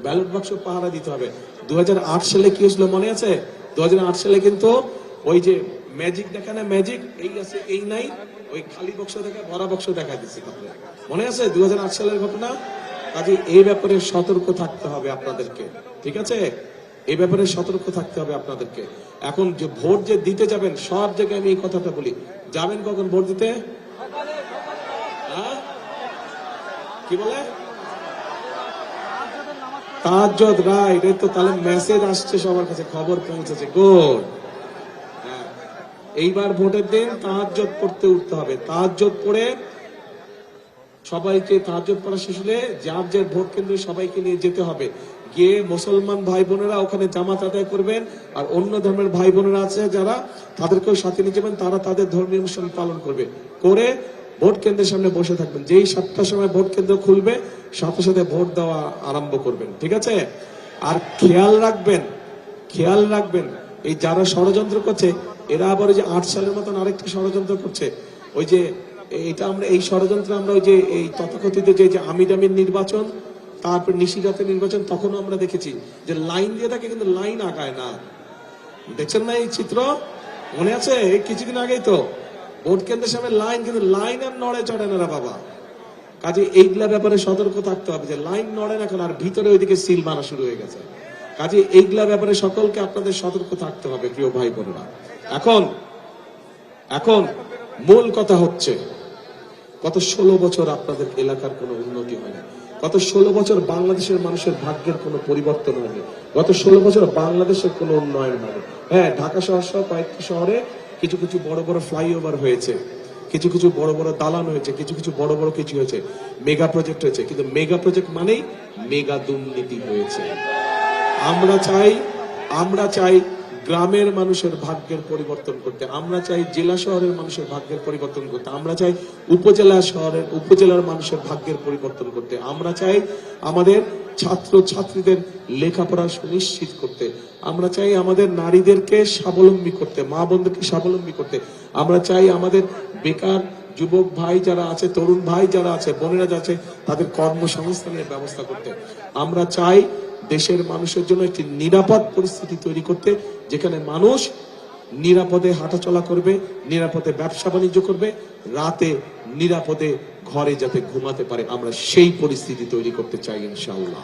Ballot বাক্স পাহারা দিতে হবে। 2008 সালে কি হয়েছিল মনে আছে? 2008 সালে কিন্তু ওই যে ম্যাজিক দেখা না, ম্যাজিক এই আছে এই নাই, ওই খালি বক্স দেখা ভরা বক্স দেখা দিচ্ছে, মনে আছে 2008 সালের ঘটনা? কাজে এই ব্যাপারে সতর্ক থাকতে হবে আপনাদেরকে, ঠিক আছে? এই ব্যাপারে সতর্ক থাকতে হবে আপনাদেরকে। এখন যে ভোট যে দিতে যাবেন, সব জায়গায় আমি এই কথাটা বলি, যাবেন কখন ভোট দিতে? কি বলে তাহাজ্জুদ, রাইট। এই তো তাহলে মেসেজ আসছে সবার কাছে, খবর পৌঁছেছে, গুড। এইবার ভোটের দিন তাহাজ্জুদ পড়তে উঠতে হবে। তাহাজ্জুদ পড়ে সবাইকে, তাহাজ্জুদ পড়া শেষ হলে যার যার ভোট কেন্দ্রে সবাইকে নিয়ে যেতে হবে। গিয়ে মুসলমান ভাই বোনেরা ওখানে জামাত আদায় করবেন, আর অন্য ধর্মের ভাই বোনেরা আছে যারা, তাদেরকেও সাথে নিয়ে যাবেন, তারা তাদের ধর্মীয় অনুষ্ঠান পালন করবে। করে ভোট কেন্দ্রের সামনে বসে থাকবেন। যেই 7টার সময় ভোট কেন্দ্র খুলবে, সাথে সাথে ভোট দেওয়া আরম্ভ করবেন, ঠিক আছে? আর খেয়াল রাখবেন এই যারা ষড়যন্ত্র করছে, এরা আবার ওই যে 8 সালের মতন আরেকটা ষড়যন্ত্র করছে। ওই যে এটা আমরা এই ষড়যন্ত্র আমরা ওই যে এই তথাকথিত যে আমির নির্বাচন, তারপর নিশিরাতের নির্বাচন, তখনও আমরা দেখেছি যে লাইন দিয়ে থাকে, কিন্তু লাইন আগায় না। দেখছেন না এই চিত্র? মনে আছে এই কিছুদিন আগেই তো ভোট কেন্দ্রের সামনে লাইন, কিন্তু লাইন আর নড়ে চড়ে না বাবা। কাজে এইগুলা ব্যাপারে সতর্ক থাকতে হবে যে লাইন নড়ে না কেন, আর ভিতরে ওইদিকে সিল মারা শুরু হয়ে গেছে। কাজে এইগুলা ব্যাপারে সকলকে আপনাদের সতর্ক থাকতে হবে প্রিয় ভাই বোনেরা। এখন মূল কথা হচ্ছে, গত 16 বছর আপনাদের এলাকার কোনো উন্নতি হয়নি। গত 16 বছর বাংলাদেশের মানুষের ভাগ্যের কোনো পরিবর্তন হয়নি। গত 16 বছর বাংলাদেশের কোনো উন্নয়ন হয়নি। হ্যাঁ, ঢাকা শহর সহ কয়েকটি শহরে কিছু কিছু বড় বড় ফ্লাইওভার হয়েছে, কিছু কিছু বড় বড় দালান হয়েছে, কিছু কিছু বড় বড় কিছু হয়েছে, মেগা প্রজেক্ট হয়েছে। কিন্তু মেগা প্রজেক্ট মানেই মেগা দুর্নীতি হয়েছে। আমরা চাই গ্রামের মানুষের ভাগ্যের পরিবর্তন করতে, আমরা চাই জেলা শহরের মানুষের ভাগ্যের পরিবর্তন করতে, আমরা চাই উপজেলার মানুষের ভাগ্যের পরিবর্তন করতে, আমরা চাই আমাদের ছাত্র ছাত্রীদের লেখাপড়া সুনিশ্চিত করতে, আমরা চাই আমাদের নারীদেরকে স্বাবলম্বী করতে, মা বোনদেরকে স্বাবলম্বী করতে, আমরা চাই আমাদের বেকার যুবক ভাই যারা আছে, তরুণ ভাই যারা আছে, বোনেরা যারা আছে, তাদের কর্মসংস্থানের ব্যবস্থা করতে। আমরা চাই দেশের মানুষের জন্য একটি নিরাপদ পরিস্থিতি তৈরি করতে, যেখানে মানুষ নিরাপদে হাঁটাচলা করবে, নিরাপদে ব্যবসা বাণিজ্য করবে, রাতে নিরাপদে ঘরে যাতে ঘুমাতে পারে। আমরা সেই পরিস্থিতি তৈরি করতে চাই ইনশাআল্লাহ।